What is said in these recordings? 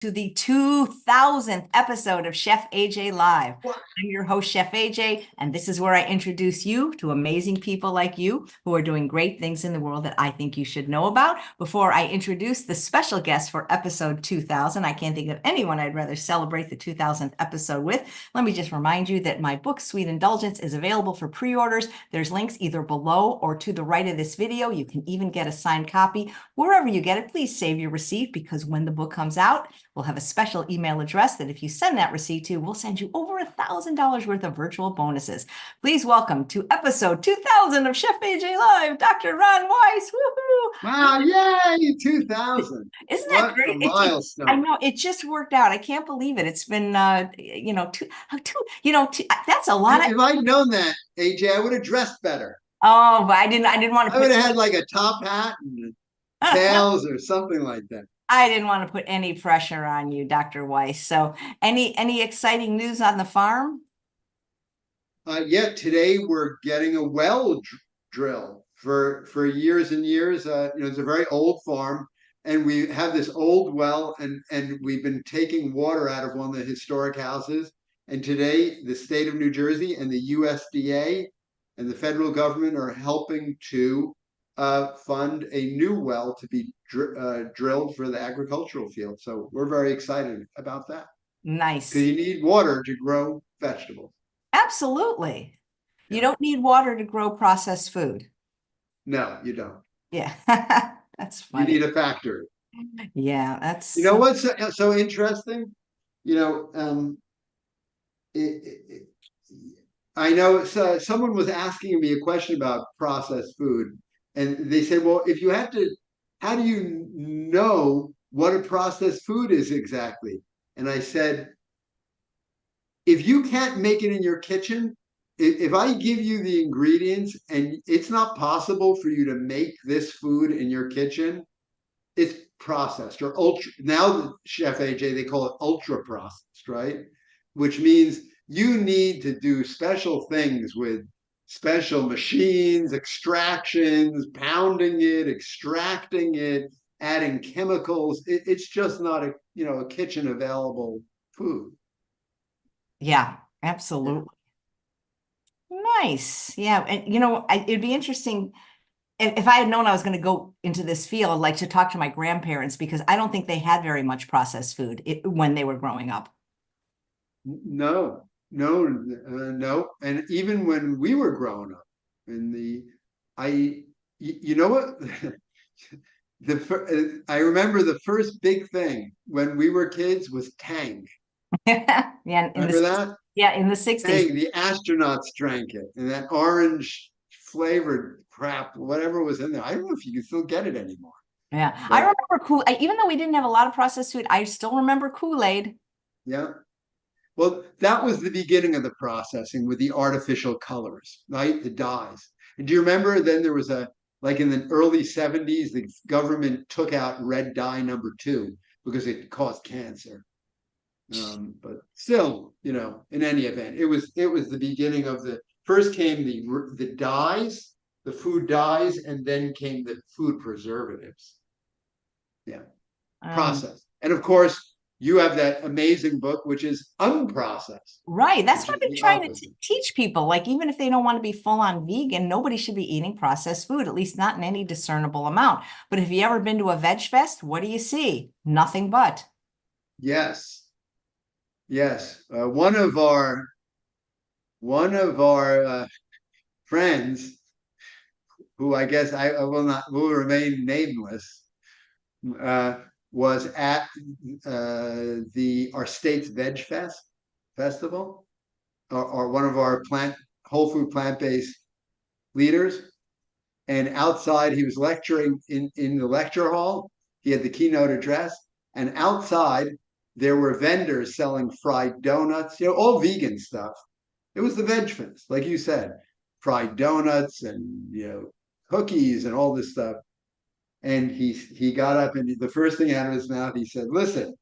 To the 2000th episode of Chef AJ Live. I'm your host, Chef AJ, and this is where I introduce you to amazing people like you who are doing great things in the world that I think you should know about. Before I introduce the special guest for episode 2000, I can't think of anyone I'd rather celebrate the 2000th episode with. Let me just remind you that my book, Sweet Indulgence, is available for pre-orders. There's links either below or to the right of this video. You can even get a signed copy. Wherever you get it, please save your receipt, because when the book comes out, we'll have a special email address that if you send that receipt to, we'll send you over $1,000 worth of virtual bonuses. Please welcome to episode 2000 of Chef AJ Live, Dr. Ron Weiss. Woohoo! Wow, yay, 2000. Isn't that What a great? I milestone. know, it just worked out. I can't believe it. It's been, that's a lot of, If I'd known that, AJ, I would have dressed better. oh, but I didn't want to I would put, have had like a top hat and tails or something like that. I didn't want to put any pressure on you, Dr. Weiss. So any exciting news on the farm? Yeah, today we're getting a drill for years and years. It's a very old farm, and we have this old well, and we've been taking water out of one of the historic houses. And today, the state of New Jersey and the USDA and the federal government are helping to fund a new well to be drilled for the agricultural field. So we're very excited about that because Nice. you need water to grow vegetables. Absolutely. You Yeah. don't need water to grow processed food. No, you don't. Yeah, that's You funny. need a factory. Yeah, You that's know what's so interesting? You know, it, it, I know someone was asking me a question about processed food, and they said, "Well, if you had to, how do you know what a processed food is exactly?" And I said, if you can't make it in your kitchen, if I give you the ingredients and it's not possible for you to make this food in your kitchen, it's processed or ultra. Now, Chef AJ, they call it ultra processed, right? Which means you need to do special things with special machines, extractions, pounding it, extracting it, adding chemicals. It's just not a kitchen available food. yeah, Yeah. absolutely. Nice. Yeah, and it'd be interesting if I had known I was going to go into this field, like to talk to my grandparents, because I don't think they had very much processed food when they were growing up. No, no, no. And even when we were growing up, in the, you know what? I remember the first big thing when we were kids was Tang. Yeah, Remember that? in the 60s. Tang, the astronauts drank it, and that orange flavored crap, whatever was in there. I don't know if you can still get it anymore, Yeah, I but remember even though we didn't have a lot of processed food, I still remember Kool-Aid. yeah. Well, that was the beginning of the processing with the artificial colors, right? The dyes. And do you remember then there was like in the early 70s, the government took out red dye number 2 because it caused cancer. But still, in any event, it was the beginning of the first came the dyes, the food dyes, and then came the food preservatives. Yeah, Um, processed. And of course, you have that amazing book, which is unprocessed, right. That's which what I've is been the trying to opposite. teach people. Like, even if they don't want to be full on vegan, nobody should be eating processed food, at least not in any discernible amount. But have you ever been to a veg fest? What do you see? Nothing but. Yes, yes. One of our friends, who I guess I will remain nameless, uh, was at the our state's Veg Festival, or one of our whole food plant based leaders. And outside, he was lecturing in the lecture hall. He had the keynote address, and outside there were vendors selling fried donuts, all vegan stuff. It was the Veg Fest, like you said, fried donuts and cookies and all this stuff. And he got up, and the first thing out of his mouth, he said, "Listen,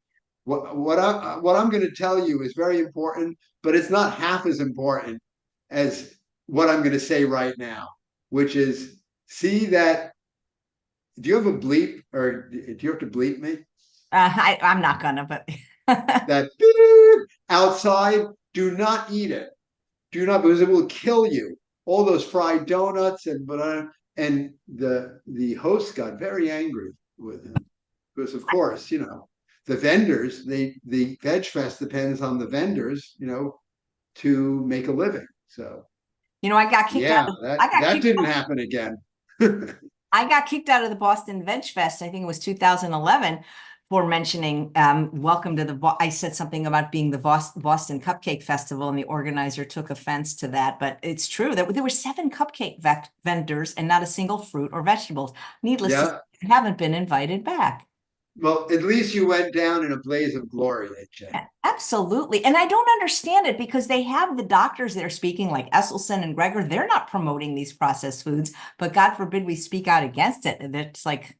what I'm going to tell you is very important, but it's not half as important as what I'm going to say right now, which is see that. Do you have a bleep, or do you have to bleep me? I'm not gonna, but That beep outside, do not eat it. Do not, because it will kill you. All those fried donuts and banana. And the host got very angry with him because, of course, the vendors, the Veg Fest depends on the vendors, to make a living. So I got kicked out yeah, of, that I got that kicked didn't happen again. I got kicked out of the Boston Veg Fest. I think it was 2011 for mentioning welcome to I said something about being the Boston Cupcake Festival, and the organizer took offense to that. But it's true that there were 7 cupcake vendors and not a single fruit or vegetables. Needless to say, Yeah. I haven't been invited back. Well, at least you went down in a blaze of glory, AJ. Absolutely. And I don't understand it because they have the doctors that are speaking, like Esselson and Greger. They're not promoting these processed foods, but God forbid we speak out against it. And it's like,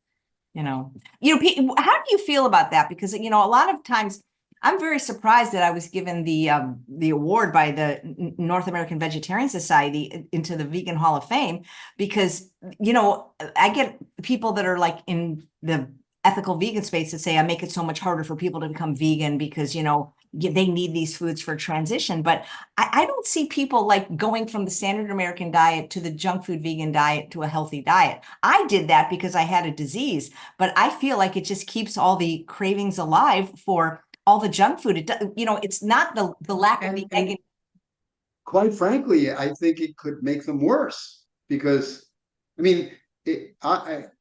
how do you feel about that? Because, a lot of times I'm very surprised that I was given the award by the North American Vegetarian Society into the Vegan Hall of Fame because, I get people that are like in the ethical vegan space that say I make it so much harder for people to become vegan because, they need these foods for transition. But I don't see people like going from the standard American diet to the junk food vegan diet to a healthy diet. I did that because I had a disease, but I feel like it just keeps all the cravings alive for all the junk food. It's not the lack of the egg. And quite frankly, I think it could make them worse because, I mean,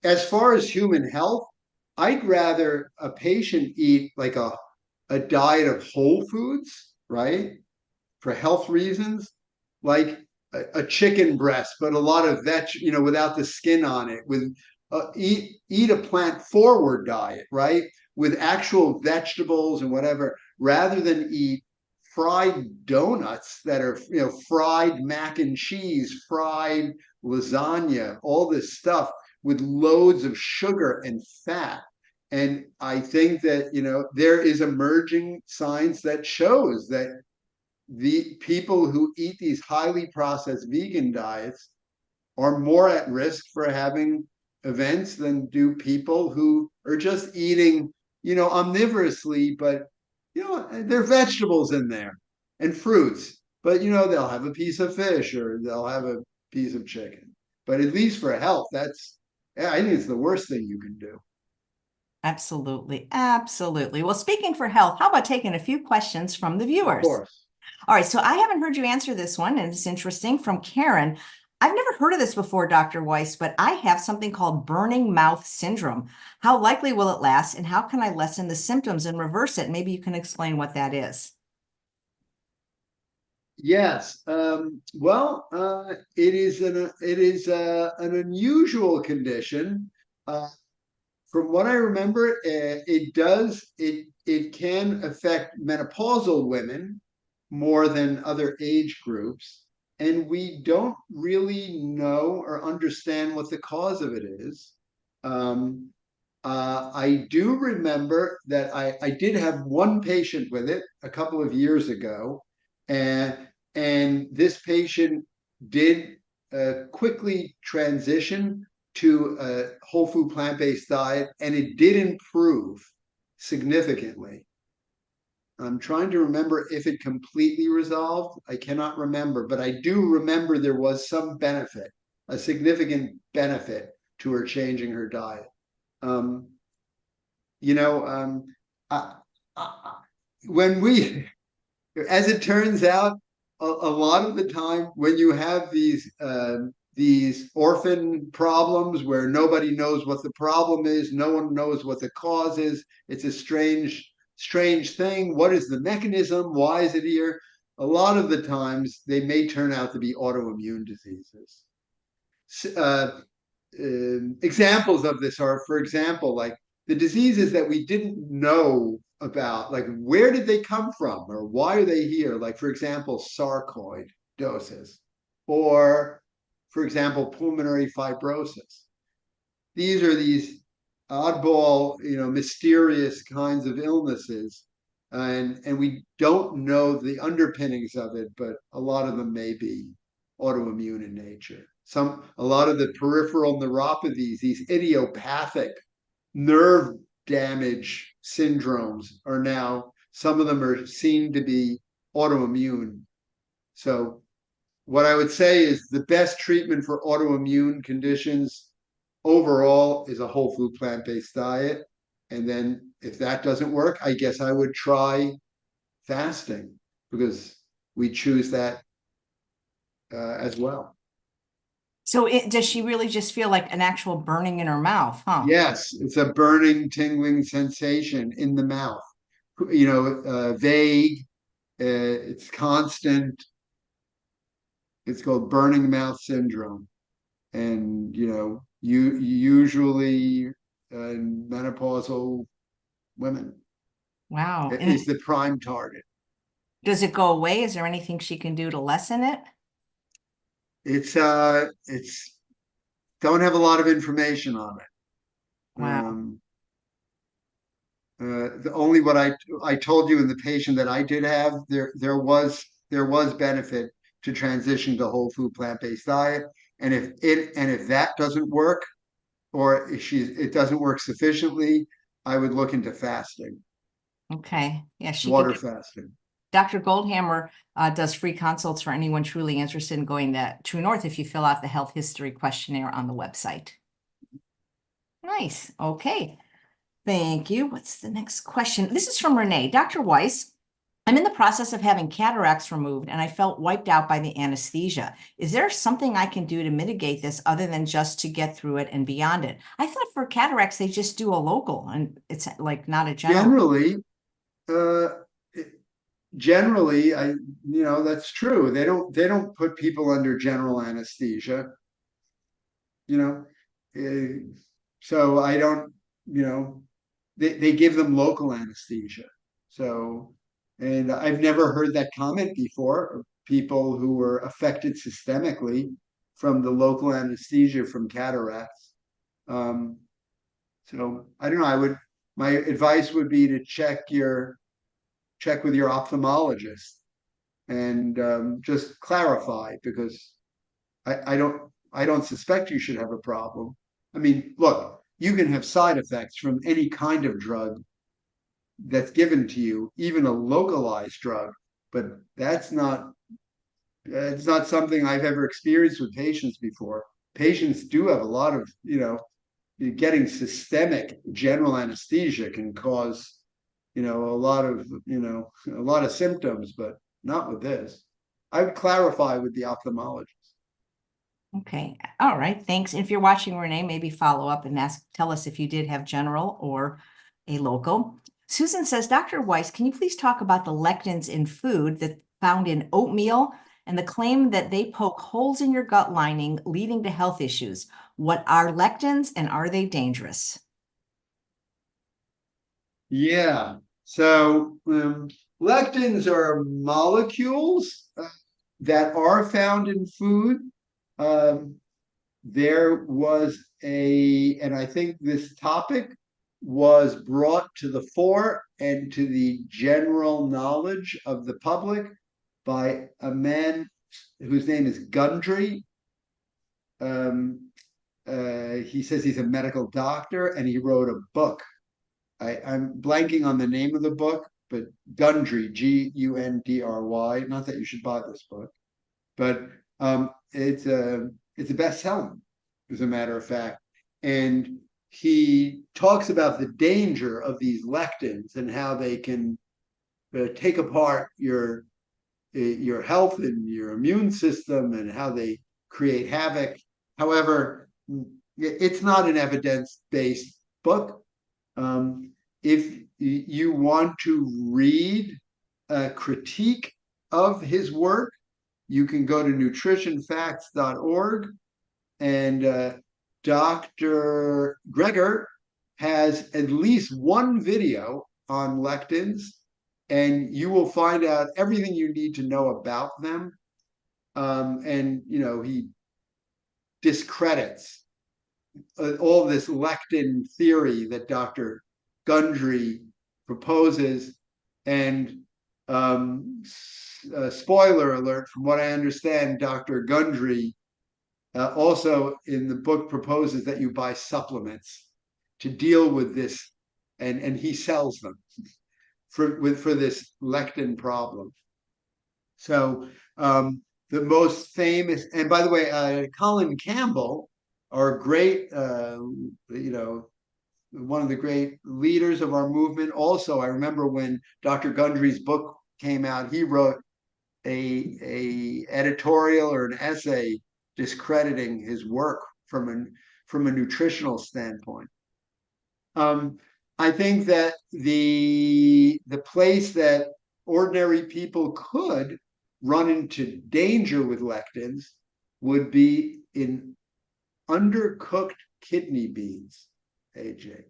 as far as human health, I'd rather a patient eat like a diet of whole foods, right? For health reasons, like a chicken breast, but a lot of without the skin on it, with eat a plant forward diet, right? With actual vegetables and whatever, rather than eat fried donuts that are, fried mac and cheese, fried lasagna, all this stuff with loads of sugar and fat. And I think that, there is emerging science that shows that the people who eat these highly processed vegan diets are more at risk for having events than do people who are just eating, omnivorously, but there are vegetables in there and fruits, but they'll have a piece of fish or they'll have a piece of chicken. But at least for health, I think it's the worst thing you can do. Absolutely. Absolutely. Well, speaking for health, how about taking a few questions from the Of viewers? course. All right, so I haven't heard you answer this one, and it's interesting from Karen. I've never heard of this before, Dr. Weiss, but I have something called burning mouth syndrome. How likely will it last, and how can I lessen the symptoms and reverse it? Maybe you can explain what that is. Yes. Well, it is an unusual condition. Uh, from what I remember, it can affect menopausal women more than other age groups, and we don't really know or understand what the cause of it is. Um, I do remember that I did have one patient with it a couple of years ago, and this patient did quickly transition to a whole food plant-based diet, and it did improve significantly. I'm trying to remember if it completely resolved. I cannot remember, but I do remember there was some benefit, a significant benefit to her changing her diet. Um, you know, I, I, when we, as it turns out, a lot of the time when you have these orphan problems where nobody knows what the problem is, no one knows what the cause is. It's a strange thing. What is the mechanism? Why is it here? A lot of the times they may turn out to be autoimmune diseases. Uh, Examples of this are, for example, like the diseases that we didn't know about, like where did they come from or why are they here? Like, for example, sarcoidosis, or, for example, pulmonary fibrosis. These are these oddball, mysterious kinds of illnesses. And we don't know the underpinnings of it, but a lot of them may be autoimmune in nature. A lot of the peripheral neuropathies, these idiopathic nerve damage syndromes are now, some of them are seen to be autoimmune. So what I would say is the best treatment for autoimmune conditions overall is a whole food plant-based diet. And then if that doesn't work, I guess I would try fasting, because we choose that as well. So does she really just feel like an actual burning in her mouth, huh? Yes, it's a burning, tingling sensation in the mouth. Vague, it's constant. It's called burning mouth syndrome. And, you usually menopausal women Wow. is And the prime target. does it go away? Is there anything she can do to lessen it? It's don't have a lot of information on it. Wow. The only what I told you in the patient that I did have, there was benefit to transition to whole food plant-based diet. And if that doesn't work, or if it doesn't work sufficiently, I would look into fasting, Okay. Yeah, she could water get fasting. Dr. Goldhammer does free consults for anyone truly interested in going to True North if you fill out the health history questionnaire on the website. Nice. Okay. Thank you. What's the next question? This is from Renee. Dr. Weiss, I'm in the process of having cataracts removed and I felt wiped out by the anesthesia. Is there something I can do to mitigate this other than just to get through it and beyond it? I thought for cataracts, they just do a local and it's like not a general. Uh, generally, that's true. They don't put people under general anesthesia, you know. So I don't, they give them local anesthesia. So, and I've never heard that comment before of people who were affected systemically from the local anesthesia from cataracts. Um, so I don't know. My advice would be to check with your ophthalmologist and just clarify, because I don't suspect you should have a problem. I mean, look, you can have side effects from any kind of drug that's given to you, even a localized drug, but it's not something I've ever experienced with patients before. Patients do have a lot of, getting systemic general anesthesia can cause, a lot of symptoms, but not with this. I would clarify with the ophthalmologist. Okay. All right. Thanks. If you're watching, Renee, maybe follow up and tell us if you did have general or a local. Susan says, Dr. Weiss, can you please talk about the lectins in food that found in oatmeal and the claim that they poke holes in your gut lining, leading to health issues? What are lectins and are they dangerous? Yeah. So lectins are molecules that are found in food. Um, there was and I think this topic was brought to the fore and to the general knowledge of the public by a man whose name is Gundry. He says he's a medical doctor and he wrote a book. I'm blanking on the name of the book, but Gundry, Gundry. Not that you should buy this book, but it's a best-selling, as a matter of fact. And he talks about the danger of these lectins and how they can take apart your health and your immune system and how they create havoc. However, it's not an evidence-based book. If you want to read a critique of his work, you can go to nutritionfacts.org, and Dr. Greger has at least one video on lectins, and you will find out everything you need to know about them. And he discredits all this lectin theory that Dr. Gundry proposes. And spoiler alert, from what I understand, Dr. Gundry also in the book proposes that you buy supplements to deal with this and he sells them for this lectin problem. So the most famous, and by the way, Colin Campbell, our great, one of the great leaders of our movement. Also, I remember when Dr. Gundry's book came out, he wrote a editorial or an essay discrediting his work from a nutritional standpoint. I think that the place that ordinary people could run into danger with lectins would be in undercooked kidney beans, AJ,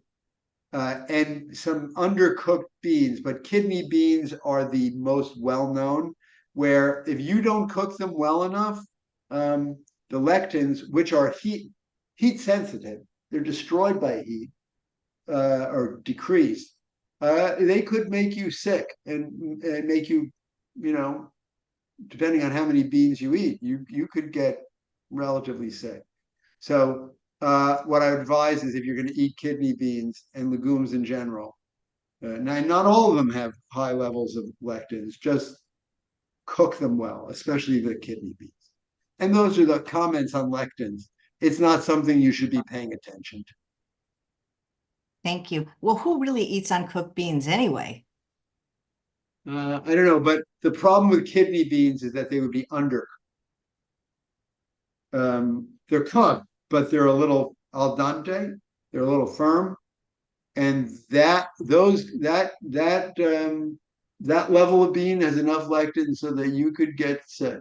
and some undercooked beans, but kidney beans are the most well-known, where if you don't cook them well enough, the lectins, which are heat sensitive, they're destroyed by heat, or decreased, they could make you sick and make you, depending on how many beans you eat, you could get relatively sick. So what I would advise is if you're going to eat kidney beans and legumes in general, now not all of them have high levels of lectins, just cook them well, especially the kidney beans. And those are the comments on lectins. It's not something you should be paying attention to. Thank you. Well, who really eats uncooked beans anyway? I don't know, but the problem with kidney beans is that they would be under. They're cooked, but they're a little al dente. They're a little firm, and that level of bean has enough lectin so that you could get sick.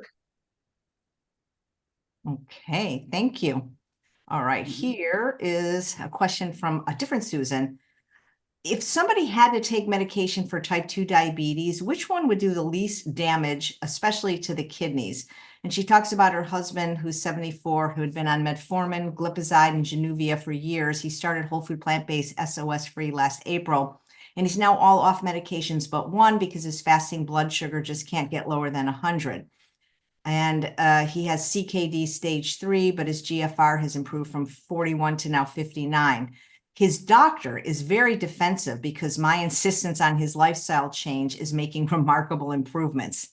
Okay, thank you. All right, here is a question from a different Susan. If somebody had to take medication for type 2 diabetes, which one would do the least damage, especially to the kidneys? And she talks about her husband, who's 74, who had been on metformin, glipizide, and Januvia for years. He started whole food plant-based SOS free last April, and he's now all off medications but one because his fasting blood sugar just can't get lower than 100. And he has CKD stage 3, but his GFR has improved from 41 to now 59. His doctor is very defensive because my insistence on his lifestyle change is making remarkable improvements.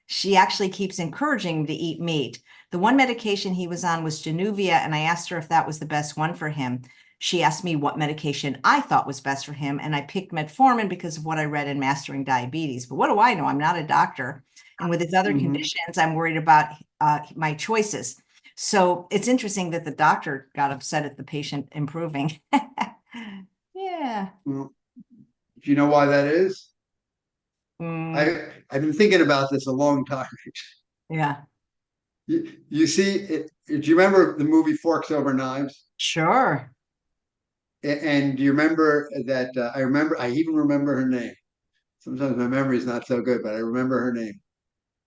She actually keeps encouraging him to eat meat. The one medication he was on was Januvia, and I asked her if that was the best one for him. She asked me what medication I thought was best for him, and I picked metformin because of what I read in Mastering Diabetes. But what do I know? I'm not a doctor. And with his other conditions, I'm worried about my choices. So it's interesting that the doctor got upset at the patient improving. Yeah. Well, do you know why that is? I've been thinking about this a long time. Yeah. You see, do you remember the movie Forks Over Knives? Sure. And do you remember that? I even remember her name. Sometimes my memory is not so good, but I remember her name.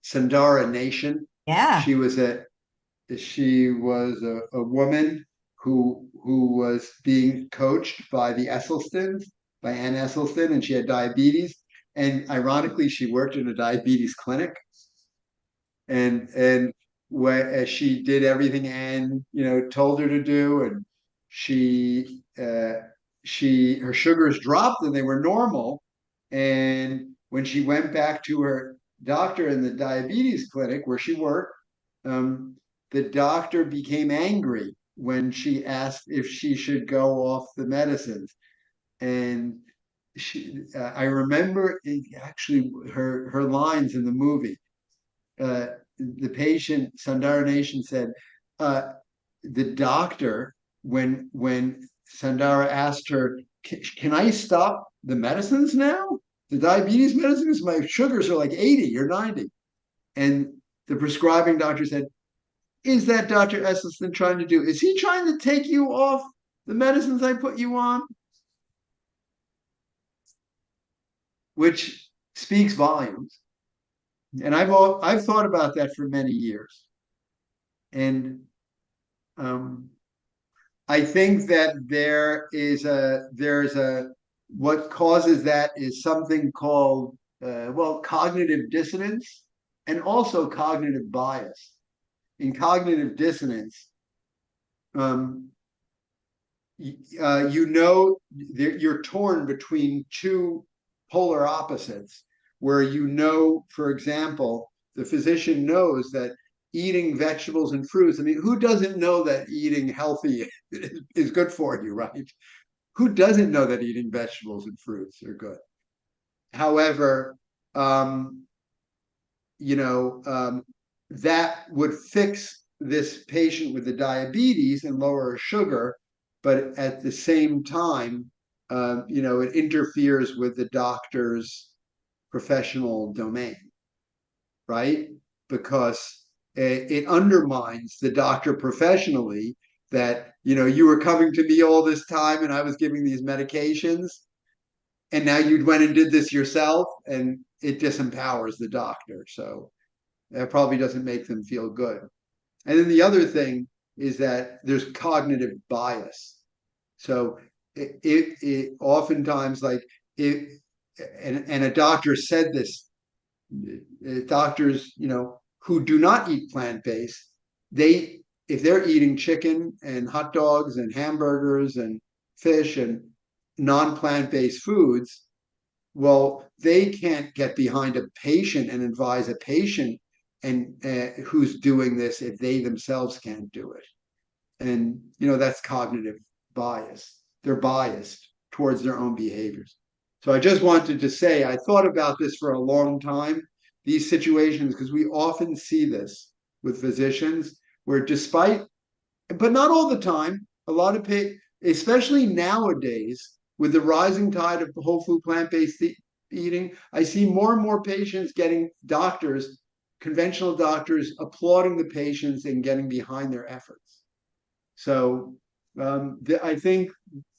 Sandara Nation. Yeah. She was a woman who was being coached by the Esselstyns, by Ann Esselstyn, and she had diabetes. And ironically, she worked in a diabetes clinic, and where she did everything Ann told her to do, and her sugars dropped and they were normal. And when she went back to her doctor in the diabetes clinic where she worked, the doctor became angry when she asked if she should go off the medicines. And I remember actually her lines in the movie. The patient, Sandara Nation, said, the doctor, when Sandara asked her, can I stop the medicines now? The diabetes medicines? My sugars are like 80 or 90. And the prescribing doctor said, is that Dr. Esselstyn trying to do? Is he trying to take you off the medicines I put you on? Which speaks volumes. And I've thought about that for many years. And I think that there's a what causes that is something called cognitive dissonance and also cognitive bias. In cognitive dissonance, you know, you're torn between two polar opposites, where you know, for example, the physician knows that eating vegetables and fruits, I mean, who doesn't know that eating healthy is good for you, right? Who doesn't know that eating vegetables and fruits are good? However, um, you know, that would fix this patient with the diabetes and lower sugar, but at the same time, you know, it interferes with the doctor's professional domain, right? Because it undermines the doctor professionally, that, you know, you were coming to me all this time and I was giving these medications, and now you went and did this yourself, and it disempowers the doctor. So that probably doesn't make them feel good. And then the other thing is that there's cognitive bias. So it oftentimes, like, it, and a doctor said this, doctors, you know, who do not eat plant-based, they, if they're eating chicken and hot dogs and hamburgers and fish and non-plant-based foods, well, they can't get behind a patient and advise a patient and who's doing this if they themselves can't do it. And, you know, that's cognitive bias. They're biased towards their own behaviors. So I just wanted to say, I thought about this for a long time, these situations, because we often see this with physicians where, despite, but not all the time, a lot of especially nowadays with the rising tide of whole food plant-based eating, I see more and more patients getting doctors, conventional doctors, applauding the patients and getting behind their efforts. So I think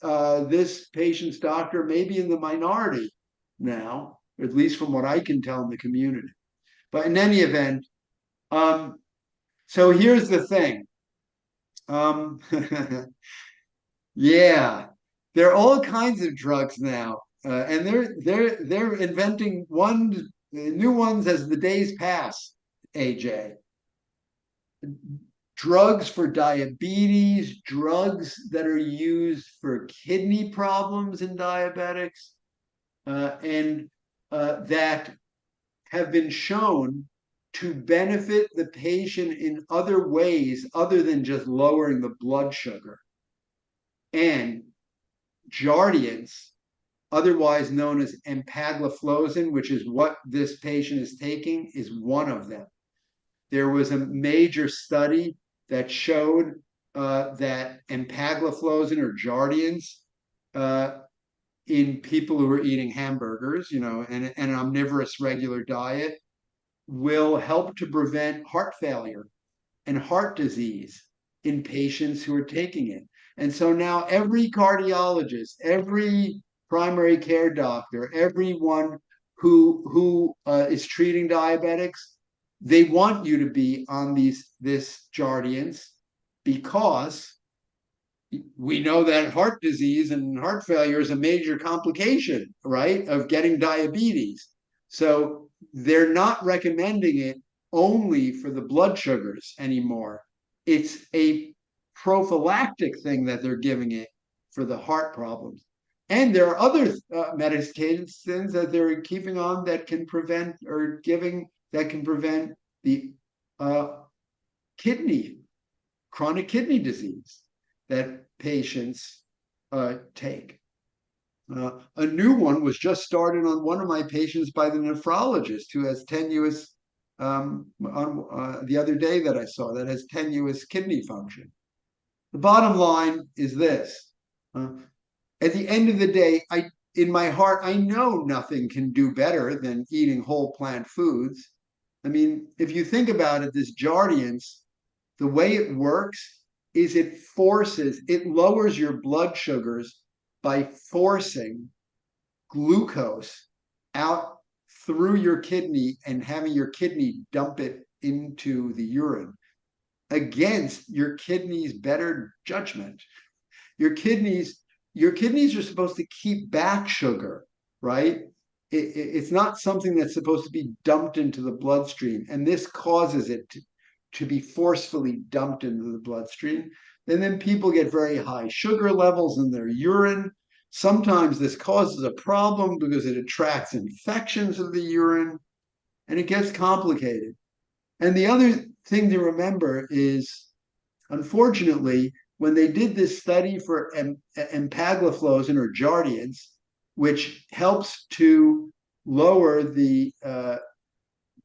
this patient's doctor may be in the minority now, at least from what I can tell in the community. But in any event, so here's the thing. Yeah, there are all kinds of drugs now, and they're inventing new ones as the days pass. AJ, drugs for diabetes, drugs that are used for kidney problems in diabetics, and that have been shown to benefit the patient in other ways other than just lowering the blood sugar. And Jardiance, otherwise known as empagliflozin, which is what this patient is taking, is one of them. There was a major study that showed that empagliflozin or Jardiance in people who are eating hamburgers, you know, and an omnivorous regular diet will help to prevent heart failure and heart disease in patients who are taking it. And so now every cardiologist, every primary care doctor, everyone who is treating diabetics, they want you to be on this Jardiance, because we know that heart disease and heart failure is a major complication, right, of getting diabetes. So they're not recommending it only for the blood sugars anymore. It's a prophylactic thing that they're giving it for the heart problems. And there are other medications that they're keeping on that can prevent, or giving, that can prevent the chronic kidney disease that patients take. A new one was just started on one of my patients by the nephrologist who has tenuous, the other day that I saw, that has tenuous kidney function. The bottom line is this. At the end of the day, in my heart, I know nothing can do better than eating whole plant foods. I mean, if you think about it, this Jardiance, the way it works is it lowers your blood sugars by forcing glucose out through your kidney and having your kidney dump it into the urine against your kidney's better judgment. Your kidneys are supposed to keep back sugar, right? It's not something that's supposed to be dumped into the bloodstream, and this causes it to be forcefully dumped into the bloodstream. And then people get very high sugar levels in their urine. Sometimes this causes a problem because it attracts infections of the urine, and it gets complicated. And the other thing to remember is, unfortunately, when they did this study for empagliflozin or Jardiance, which helps to lower the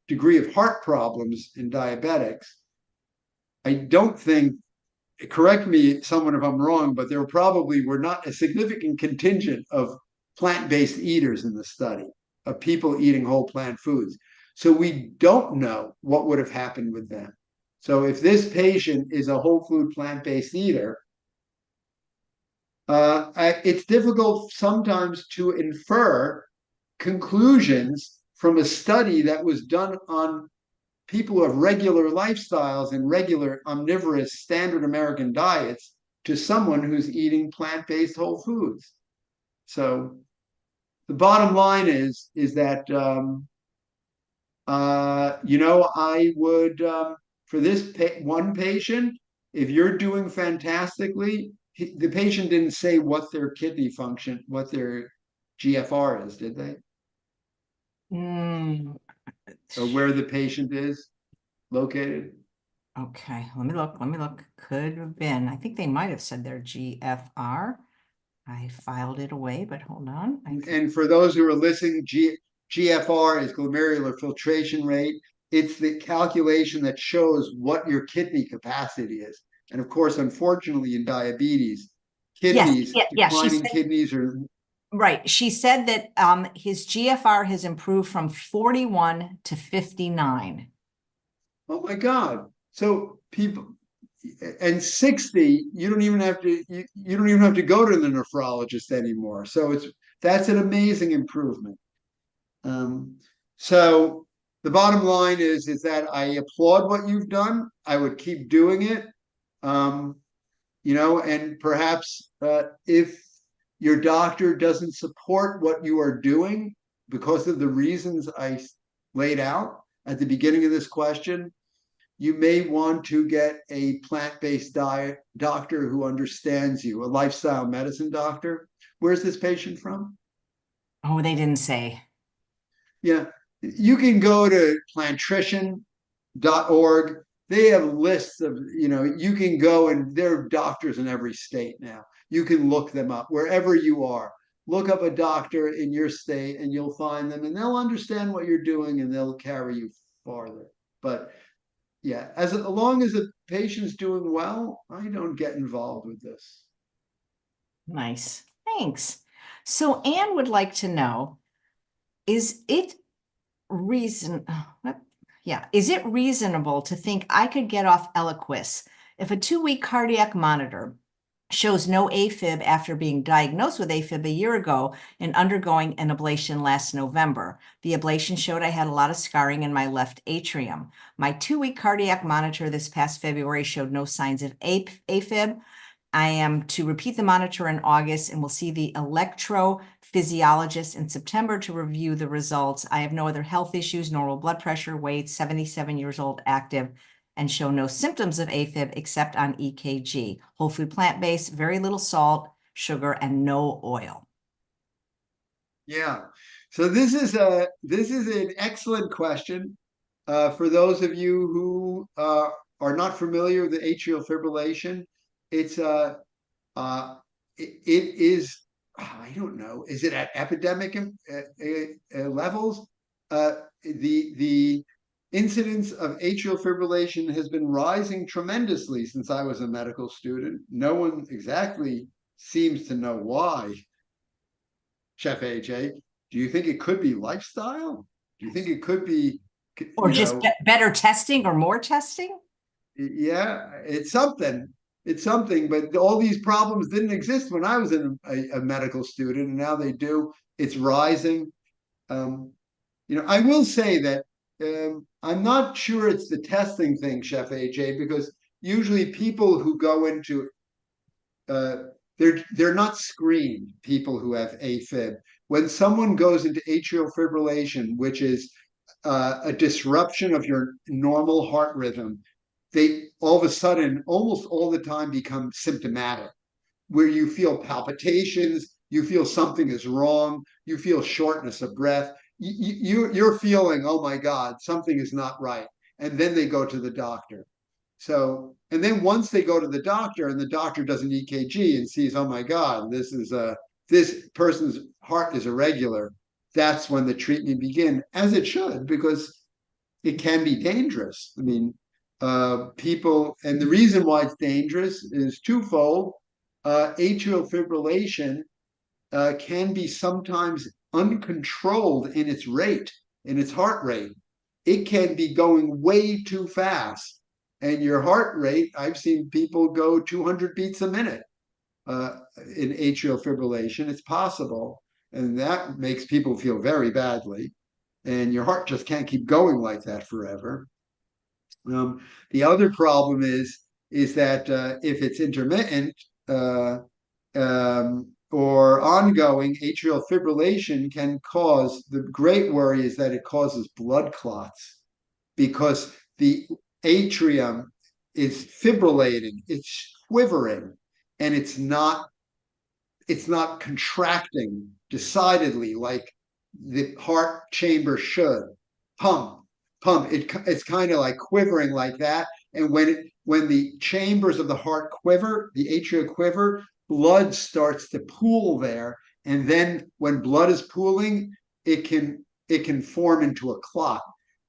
degree of heart problems in diabetics, I don't think, correct me someone if I'm wrong, but there probably were not a significant contingent of plant-based eaters in the study, of people eating whole plant foods. So we don't know what would have happened with them. So if this patient is a whole food plant-based eater, it's difficult sometimes to infer conclusions from a study that was done on people who have regular lifestyles and regular omnivorous standard American diets to someone who's eating plant-based whole foods. So the bottom line is that I would for this one patient, if you're doing fantastically, the patient didn't say what their kidney function, what their GFR is, did they? Mm, Or where the patient is located? okay, let me look. Let me look. Could have been. I think they might have said their GFR. I filed it away, but hold on. And for those who are listening, GFR is glomerular filtration rate. It's the calculation that shows what your kidney capacity is. And of course, unfortunately, in diabetes, Yes, yeah. She declining said, kidneys are. right. She said that his GFR has improved from 41 to 59. Oh my God. So people, and 60, you don't even have to, you don't even have to go to the nephrologist anymore. So that's an amazing improvement. Um, so the bottom line is that I applaud what you've done. I would keep doing it. Um, and perhaps if your doctor doesn't support what you are doing because of the reasons I laid out at the beginning of this question, you may want to get a plant-based diet doctor who understands you, a lifestyle medicine doctor. Where's this patient from? Oh, they didn't say. Yeah, you can go to plantrition.org. They have lists of, you can go, and there are doctors in every state now. You can look them up wherever you are. Look up a doctor in your state and you'll find them, and they'll understand what you're doing and they'll carry you farther. But yeah, as long as the patient's doing well, I don't get involved with this. Nice. Thanks. So Anne would like to know, is it reason, what? Yeah, is it reasonable to think I could get off Eliquis if a 2-week cardiac monitor shows no AFib after being diagnosed with AFib a year ago and undergoing an ablation last November? The ablation showed I had a lot of scarring in my left atrium. My 2-week cardiac monitor this past February showed no signs of AFib. I am to repeat the monitor in August and will see the electrophysiologist in September to review the results. I have no other health issues, normal blood pressure, weight, 77 years old, active, and show no symptoms of AFib except on EKG. Whole food plant-based, very little salt, sugar, and no oil. Yeah. So this is an excellent question. For those of you who are not familiar with the atrial fibrillation, it's it is, I don't know, is it at epidemic levels? The incidence of atrial fibrillation has been rising tremendously since I was a medical student. No one exactly seems to know why. Chef AJ, do you think it could be lifestyle? Do you think it could be, Or just better testing or more testing? yeah, it's something. It's something, but all these problems didn't exist when I was a medical student, and now they do. It's rising. Um, I will say that I'm not sure it's the testing thing, Chef AJ, because usually people who go into uh, they're not screened. People who have AFib, when someone goes into atrial fibrillation, which is a disruption of your normal heart rhythm, they all of a sudden, almost all the time, become symptomatic, where you feel palpitations, you feel something is wrong, you feel shortness of breath, you're feeling, oh my God, something is not right. And then they go to the doctor. So, and then once they go to the doctor and the doctor does an EKG and sees, oh my God, this person's heart is irregular, that's when the treatment begins, as it should, because it can be dangerous. I mean, people, and the reason why it's dangerous is twofold. Atrial fibrillation can be sometimes uncontrolled in its rate, in its heart rate. It can be going way too fast. And your heart rate, I've seen people go 200 beats a minute in atrial fibrillation. It's possible. And that makes people feel very badly. And your heart just can't keep going like that forever. The other problem is that if it's intermittent, or ongoing, atrial fibrillation can cause, the great worry is that it causes blood clots, because the atrium is fibrillating, it's quivering, and it's not contracting decidedly like the heart chamber should. Pump, pump. It's kind of like quivering like that. And when the chambers of the heart quiver, the atria quiver, blood starts to pool there. And then when blood is pooling, it can form into a clot.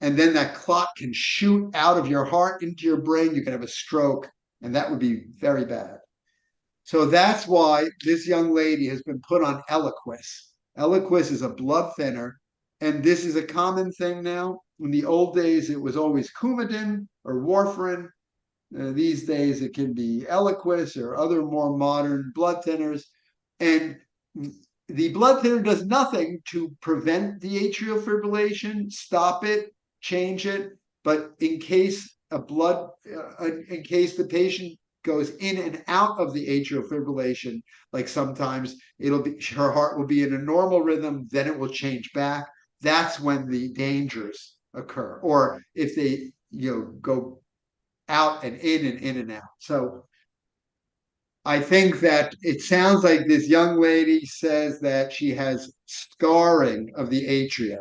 And then that clot can shoot out of your heart into your brain. You can have a stroke, and that would be very bad. So that's why this young lady has been put on Eliquis. Eliquis is a blood thinner, and this is a common thing now. In the old days, it was always Coumadin or warfarin. These days, it can be Eliquis or other more modern blood thinners. And the blood thinner does nothing to prevent the atrial fibrillation, stop it, change it. But in case in case the patient goes in and out of the atrial fibrillation, like sometimes her heart will be in a normal rhythm, then it will change back. That's when the dangers occur. Or if they go out and in and out. So I think that it sounds like this young lady says that she has scarring of the atria.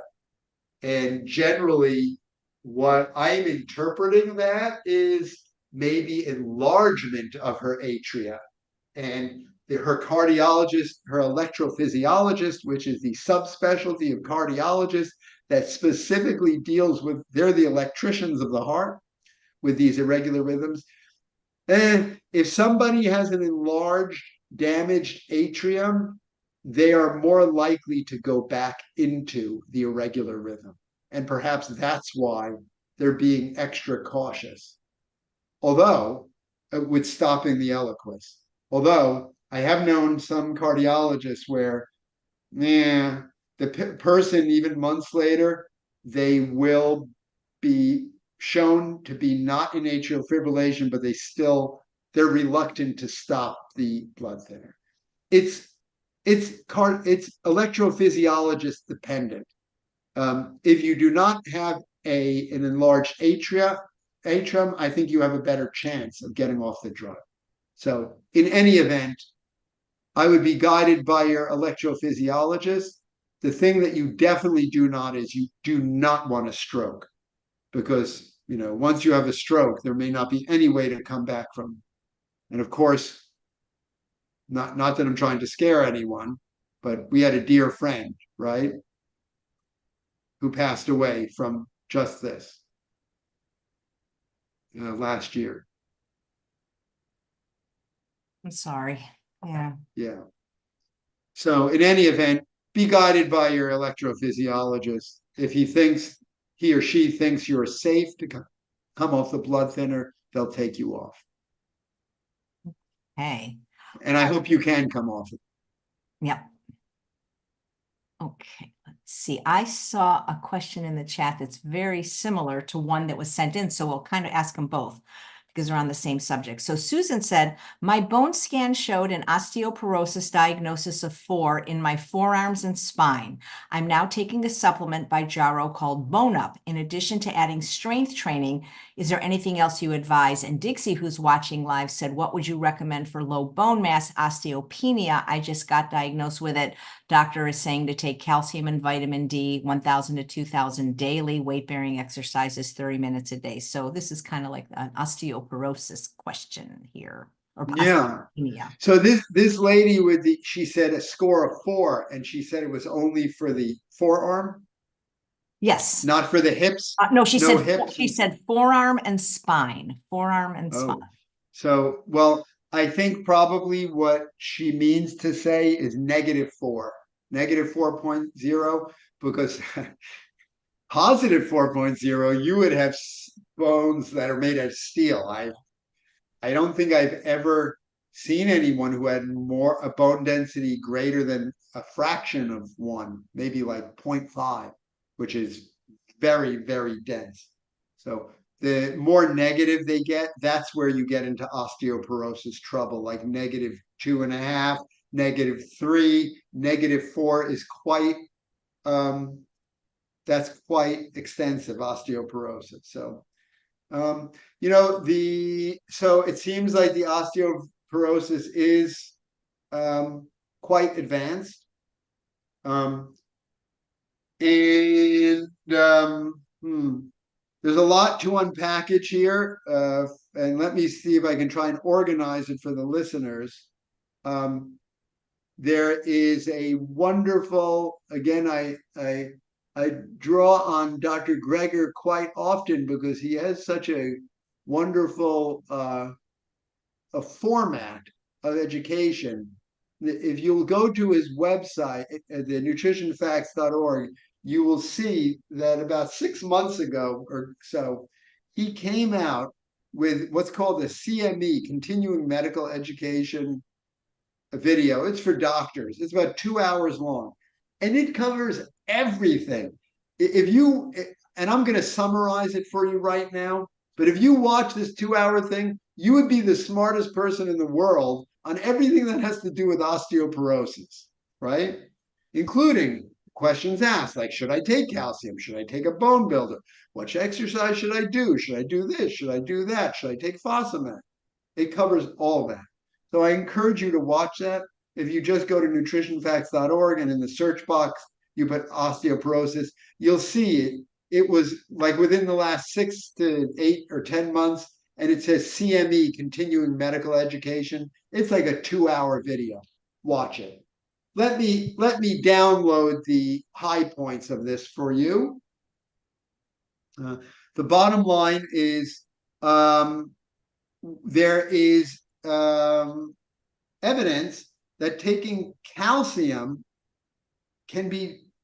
And generally, what I'm interpreting that is maybe enlargement of her atria. And her cardiologist, her electrophysiologist, which is the subspecialty of cardiologists that specifically deals with, they're the electricians of the heart with these irregular rhythms. And if somebody has an enlarged, damaged atrium, they are more likely to go back into the irregular rhythm. And perhaps that's why they're being extra cautious. Although, with stopping the Eliquis. Although, I have known some cardiologists where, the person, even months later, they will be shown to be not in atrial fibrillation, but they're reluctant to stop the blood thinner. It's electrophysiologist dependent. If you do not have an enlarged atrium, I think you have a better chance of getting off the drug. So in any event, I would be guided by your electrophysiologist. The thing that you definitely do not is you do not want a stroke, because once you have a stroke, there may not be any way to come back from. And of course, not that I'm trying to scare anyone, but we had a dear friend, right, who passed away from just this last year. I'm sorry. Yeah. Yeah. So in any event, be guided by your electrophysiologist. If he or she thinks you're safe to come off the blood thinner, they'll take you off. Hey. And I hope you can come off it. Yep. Okay, let's see. I saw a question in the chat that's very similar to one that was sent in, so we'll kind of ask them both. because we're on the same subject. So Susan said, my bone scan showed an osteoporosis diagnosis of 4 in my forearms and spine. I'm now taking a supplement by Jaro called Bone Up. In addition to adding strength training, is there anything else you advise? And Dixie, who's watching live, said, what would you recommend for low bone mass osteopenia? I just got diagnosed with it. Doctor is saying to take calcium and vitamin D, 1,000 to 2,000 daily, weight-bearing exercises, 30 minutes a day. So this is kind of like an osteoporosis question here. Or Yeah. osteopenia. So this lady with she said a score of 4, and she said it was only for the forearm, Yes. not for the hips. No, she No said hips. she said forearm and spine. Forearm and spine. So, well, I think probably what she means to say is -4, -4.0, because positive 4.0, you would have bones that are made of steel. I don't think I've ever seen anyone who had a bone density greater than a fraction of 1, maybe like 0.5, which is very, very dense. So the more negative they get, that's where you get into osteoporosis trouble, like -2.5, -3, -4 is quite that's quite extensive osteoporosis. So so it seems like the osteoporosis is quite advanced. There's a lot to unpackage here. And let me see if I can try and organize it for the listeners. There is a wonderful, again, I draw on Dr. Greger quite often because he has such a wonderful a format of education. If you'll go to his website, the nutritionfacts.org, you will see that about 6 months ago or so, he came out with what's called a CME, Continuing Medical Education video. It's for doctors. It's about 2 hours long, and it covers everything. If you, and I'm going to summarize it for you right now, but if you watch this 2 hour thing, you would be the smartest person in the world on everything that has to do with osteoporosis, right? Including questions asked, like, should I take calcium? Should I take a bone builder? What exercise should I do? Should I do this? Should I do that? Should I take Fosamax? It covers all that. So I encourage you to watch that. If you just go to nutritionfacts.org and in the search box, you put osteoporosis, you'll see it. It was like within the last 6 to 8 or 10 months, and it says CME, Continuing Medical Education. It's like a 2 hour video. Watch it. Let me download the high points of this for you. The bottom line is there is evidence that taking calcium can be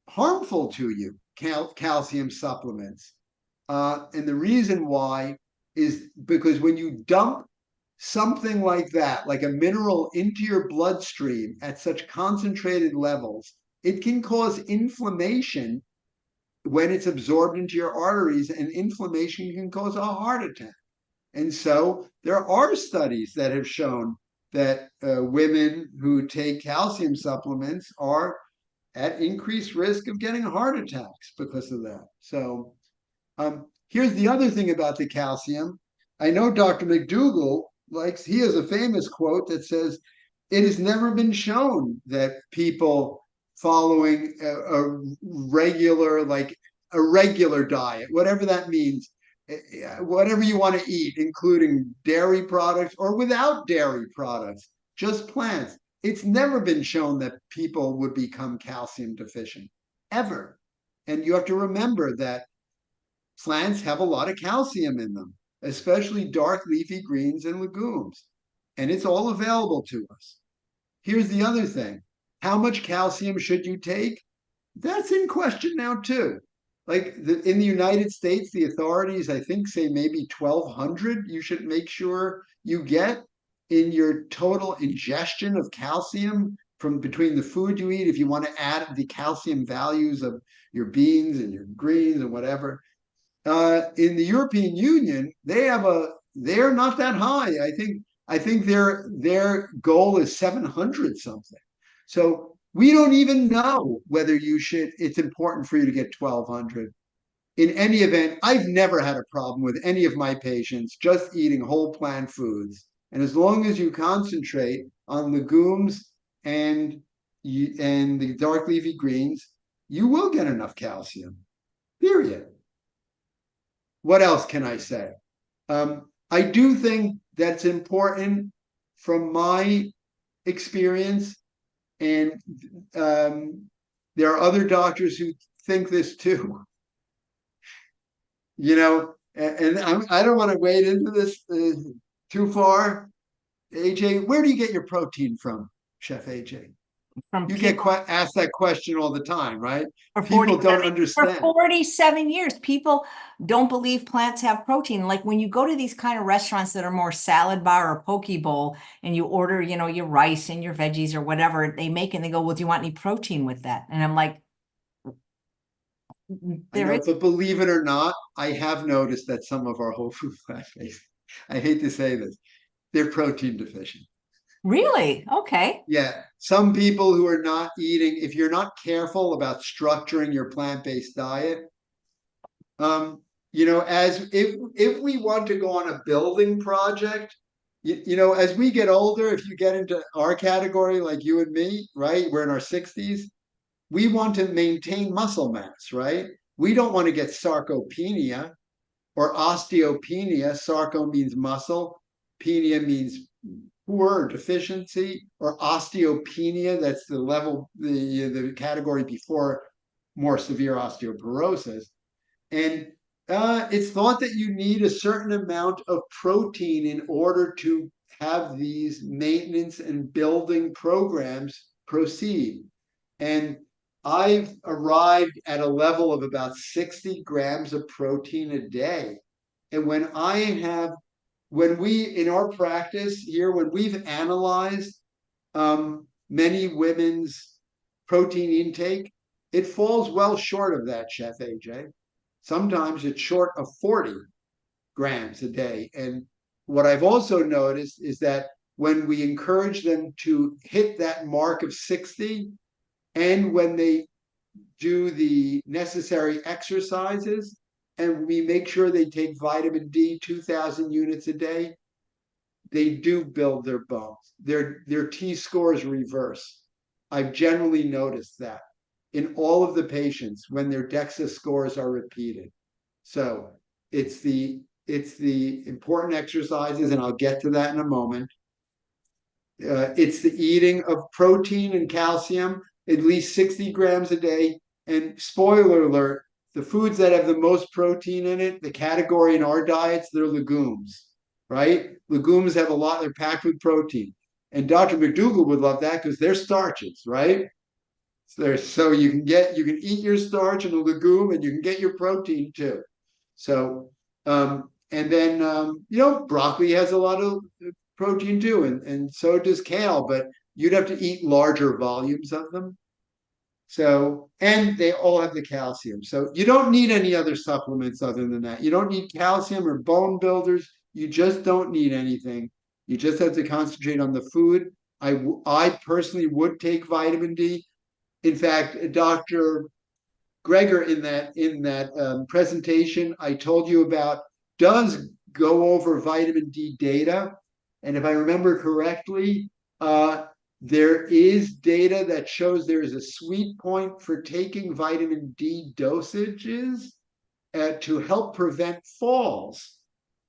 harmful to you, calcium supplements. And the reason why is because when you dump something like that, like a mineral, into your bloodstream at such concentrated levels, it can cause inflammation when it's absorbed into your arteries, and inflammation can cause a heart attack. And so there are studies that have shown that women who take calcium supplements are at increased risk of getting heart attacks because of that. So here's the other thing about the calcium. I know Dr. McDougall he has a famous quote that says, it has never been shown that people following a regular diet, whatever that means, whatever you want to eat, including dairy products or without dairy products, just plants. It's never been shown that people would become calcium deficient, ever. And you have to remember that plants have a lot of calcium in them, especially dark leafy greens and legumes. And it's all available to us. Here's the other thing. How much calcium should you take? That's in question now, too. In the United States, the authorities, I think, say maybe 1,200 you should make sure you get in your total ingestion of calcium from between the food you eat, if you want to add the calcium values of your beans and your greens and whatever. In the European Union, they have a they're not that high. I think their goal is 700 something. So we don't even know whether it's important for you to get 1200. In any event, I've never had a problem with any of my patients just eating whole plant foods. And as long as you concentrate on legumes and the dark leafy greens, you will get enough calcium. Period. What else can I say? I do think that's important from my experience, and there are other doctors who think this too. And I don't want to wade into this too far. AJ, where do you get your protein from, Chef AJ? From You get people asked that question all the time, right? for People don't 47 understand. 47 years. People don't believe plants have protein. Like when you go to these kind of restaurants that are more salad bar or poke bowl and you order, your rice and your veggies or whatever they make, and they go, well, do you want any protein with that? And I'm like, I there know, is but believe it or not, I have noticed that some of our whole food plant-based, I hate to say this, they're protein deficient. really okay. Yeah, some people who are not eating, if you're not careful about structuring your plant-based diet, as if we want to go on a building project, as we get older, if you get into our category like you and me, right? We're in our 60s, we want to maintain muscle mass, right? We don't want to get sarcopenia or osteopenia. Sarco means muscle, penia means poor or deficiency, or osteopenia, that's the level, the category before more severe osteoporosis. And it's thought that you need a certain amount of protein in order to have these maintenance and building programs proceed. And I've arrived at a level of about 60 grams of protein a day. And when we, in our practice here, when we've analyzed many women's protein intake, it falls well short of that, Chef AJ. Sometimes it's short of 40 grams a day. And what I've also noticed is that when we encourage them to hit that mark of 60, and when they do the necessary exercises, and we make sure they take vitamin D 2,000 units a day, they do build their bones. Their T scores reverse. I've generally noticed that in all of the patients when their DEXA scores are repeated. So it's the important exercises, and I'll get to that in a moment. It's the eating of protein and calcium, at least 60 grams a day. And spoiler alert, the foods that have the most protein in it, the category in our diets, they're legumes, right? Legumes have a lot, they're packed with protein. And Dr. McDougall would love that because they're starches, right? So you can eat your starch in a legume, and you can get your protein too. So and then broccoli has a lot of protein too, and so does kale, but you'd have to eat larger volumes of them. So, and they all have the calcium. So you don't need any other supplements other than that. You don't need calcium or bone builders. You just don't need anything. You just have to concentrate on the food. I personally would take vitamin D. In fact, Dr. Gregor in that presentation I told you about does go over vitamin D data. And if I remember correctly, there is data that shows there is a sweet point for taking vitamin D dosages to help prevent falls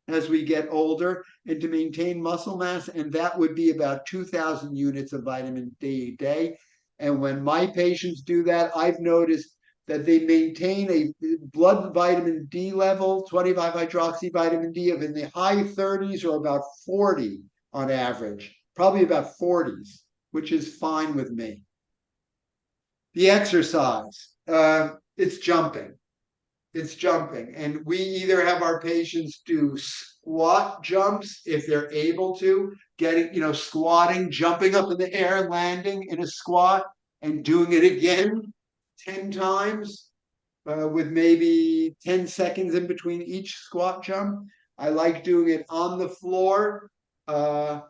as we get older and to maintain muscle mass. And that would be about 2,000 units of vitamin D a day. And when my patients do that, I've noticed that they maintain a blood vitamin D level, 25 hydroxy vitamin D, of in the high 30s or about 40 on average, probably about 40s, which is fine with me. The exercise, it's jumping. It's jumping. And we either have our patients do squat jumps if they're able to, squatting, jumping up in the air, landing in a squat, and doing it again 10 times with maybe 10 seconds in between each squat jump. I like doing it on the floor, on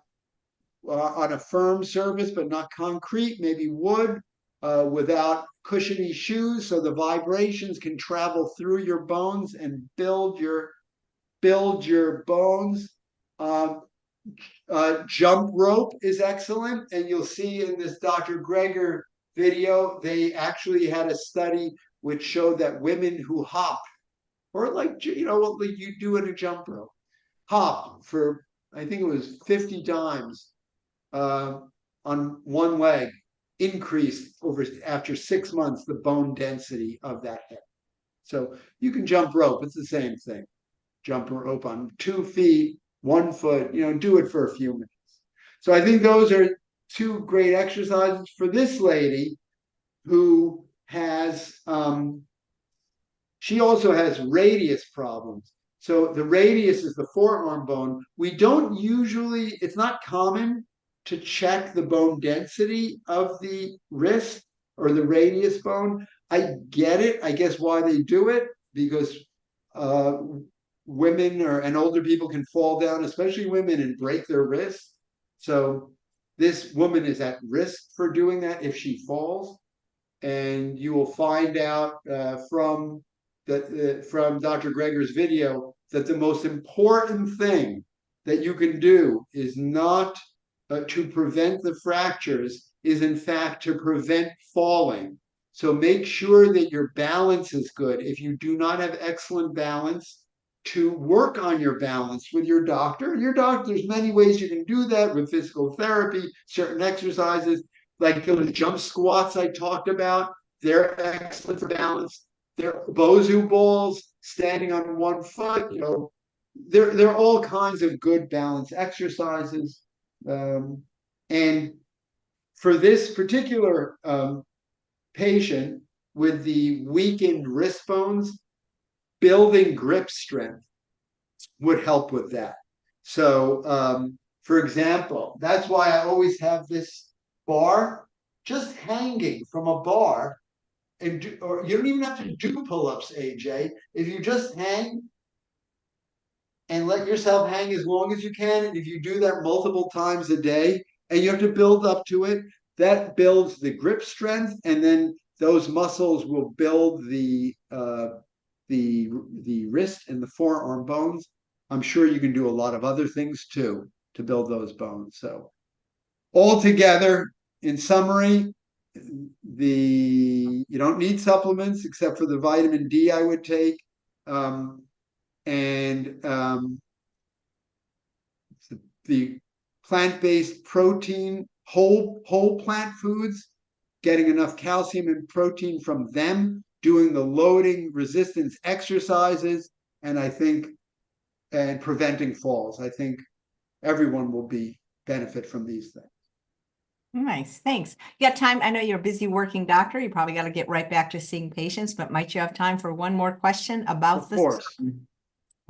a firm surface, but not concrete, maybe wood, without cushiony shoes, so the vibrations can travel through your bones and build your bones. Um, Jump rope is excellent, and you'll see in this Dr. Greger video, they actually had a study which showed that women who hop, or like what you do in a jump rope, hop for I think it was 50 times on one leg, increased after 6 months the bone density of that hip. So you can jump rope; it's the same thing. Jump rope on 2 feet, 1 foot. Do it for a few minutes. So I think those are two great exercises for this lady who has. She also has radius problems. So the radius is the forearm bone. We don't usually, it's not common to check the bone density of the wrist or the radius bone. I get it. I guess why they do it, because women and older people can fall down, especially women, and break their wrists. So this woman is at risk for doing that if she falls. And you will find out from Dr. Greger's video that the most important thing that you can do is not to prevent the fractures, is in fact to prevent falling. So make sure that your balance is good. If you do not have excellent balance, to work on your balance with your doctor. There's many ways you can do that with physical therapy, certain exercises, like those jump squats I talked about. They're excellent for balance. They're Bosu balls, standing on 1 foot. There are all kinds of good balance exercises. And for this particular patient with the weakened wrist bones, building grip strength would help with that. So, for example, that's why I always have this bar just hanging from a bar, or you don't even have to do pull-ups, AJ. If you just hang and let yourself hang as long as you can, and if you do that multiple times a day, and you have to build up to it, that builds the grip strength, and then those muscles will build the wrist and the forearm bones. I'm sure you can do a lot of other things too to build those bones. So altogether, in summary, you don't need supplements except for the vitamin D I would take. The plant-based protein, whole plant foods, getting enough calcium and protein from them, doing the loading resistance exercises, and preventing falls. I think everyone will benefit from these things. Nice, thanks. You got time? I know you're a busy working doctor. You probably got to get right back to seeing patients, but might you have time for one more question about this? Of course.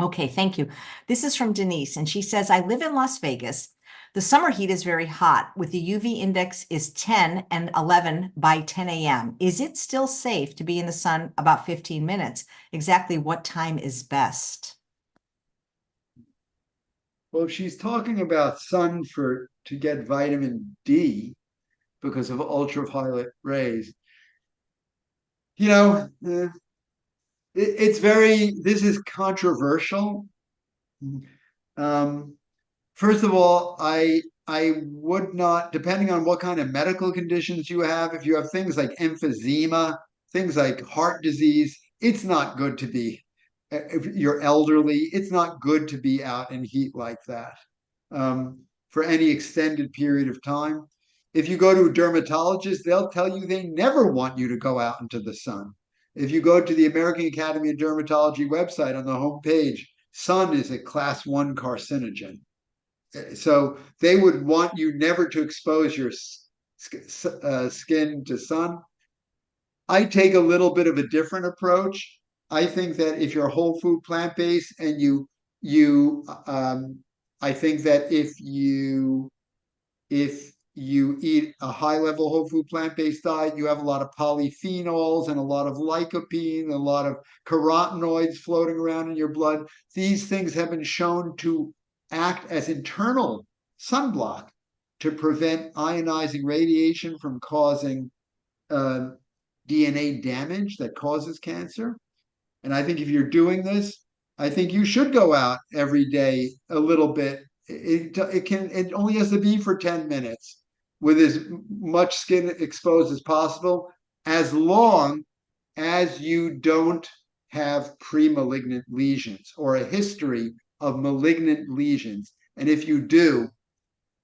Okay, thank you. This is from Denise, and she says, I live in Las Vegas. The summer heat is very hot, with the UV index is 10 and 11 by 10 a.m. Is it still safe to be in the sun about 15 minutes? Exactly what time is best? Well, if she's talking about sun to get vitamin D because of ultraviolet rays, this is controversial. First of all, I would not, depending on what kind of medical conditions you have, if you have things like emphysema, things like heart disease, it's not good to be, if you're elderly, it's not good to be out in heat like that for any extended period of time. If you go to a dermatologist, they'll tell you they never want you to go out into the sun. If you go to the American Academy of Dermatology website, on the homepage, sun is a class 1 carcinogen. So they would want you never to expose your skin to sun. I take a little bit of a different approach. I think that if you're whole food plant-based and I think that if you eat a high-level whole food plant-based diet, you have a lot of polyphenols and a lot of lycopene, a lot of carotenoids floating around in your blood. These things have been shown to act as internal sunblock to prevent ionizing radiation from causing DNA damage that causes cancer. And I think if you're doing this, I think you should go out every day a little bit. It only has to be for 10 minutes with as much skin exposed as possible, as long as you don't have pre-malignant lesions or a history of malignant lesions. And if you do,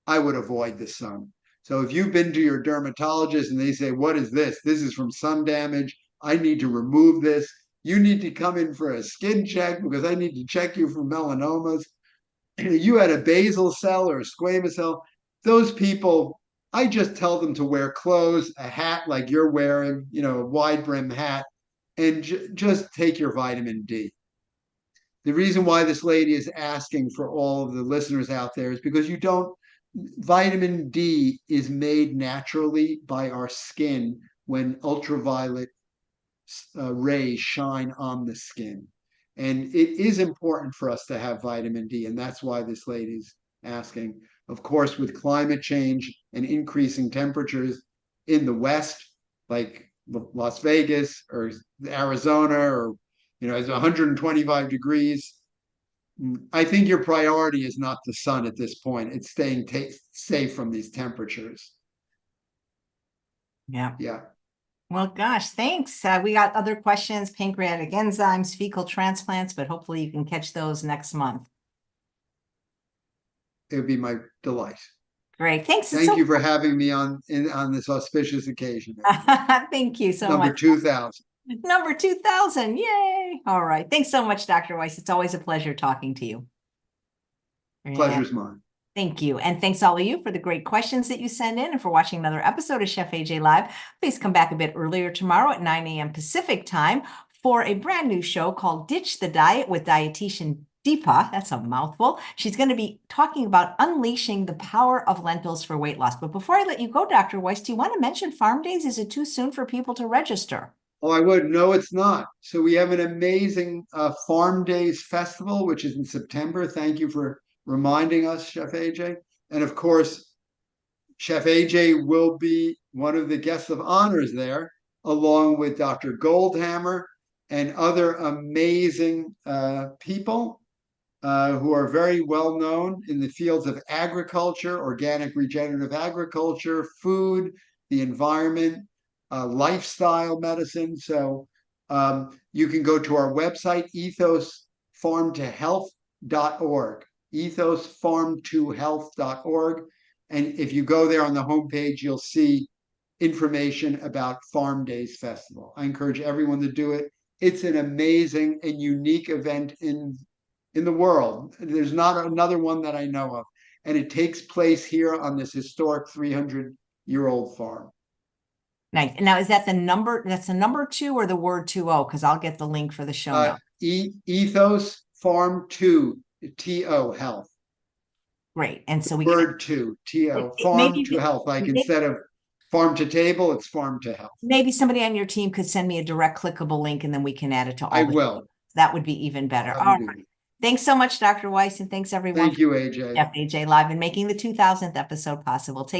I would avoid the sun. So if you've been to your dermatologist and they say, what is this? This is from sun damage. I need to remove this. You need to come in for a skin check because I need to check you for melanomas. You had a basal cell or a squamous cell. Those people, I just tell them to wear clothes, a hat like you're wearing, a wide brim hat, and just take your vitamin D. The reason why this lady is asking for all of the listeners out there is because vitamin D is made naturally by our skin when ultraviolet rays shine on the skin. And it is important for us to have vitamin D, and that's why this lady's asking. Of course, with climate change and increasing temperatures in the West, like Las Vegas or Arizona, or it's 125 degrees. I think your priority is not the sun at this point. It's staying safe from these temperatures. Yeah. Yeah. Well, gosh, thanks. We got other questions, pancreatic enzymes, fecal transplants, but hopefully you can catch those next month. It would be my delight. Great. Thanks. Thank you for having me on this auspicious occasion. Thank you so much. Number 2000. Number 2000. Yay. All right. Thanks so much, Dr. Weiss. It's always a pleasure talking to you. Pleasure's mine. Thank you. And thanks all of you for the great questions that you send in and for watching another episode of Chef AJ Live. Please come back a bit earlier tomorrow at 9 a.m. Pacific time for a brand new show called Ditch the Diet with dietitian Deepa. That's a mouthful. She's going to be talking about unleashing the power of lentils for weight loss. But before I let you go, Dr. Weiss, do you want to mention Farm Days? Is it too soon for people to register? Oh, I would. No, it's not. So we have an amazing Farm Days festival, which is in September. Thank you for reminding us, Chef AJ. And of course, Chef AJ will be one of the guests of honors there, along with Dr. Goldhammer and other amazing people who are very well known in the fields of agriculture, organic regenerative agriculture, food, the environment, lifestyle medicine. So you can go to our website, ethosfarmtohealth.org, ethosfarmtohealth.org. And if you go there on the homepage, you'll see information about Farm Days Festival. I encourage everyone to do it. It's an amazing and unique event in the world. There's not another one that I know of. And it takes place here on this historic 300-year-old farm. Nice. Now, is that the number? That's the number 2 or the word 20? Because I'll get the link for the show now. Ethos Farm 2, TO Health. Great. And so we word 2, TO Farm to Health. Like instead of farm to table, it's farm to health. Maybe somebody on your team could send me a direct clickable link, and then we can add it to all. I will. That would be even better. All right. Thanks so much, Dr. Weiss, and thanks everyone. Thank you, AJ. Chef AJ Live and making the 2000th episode possible. Take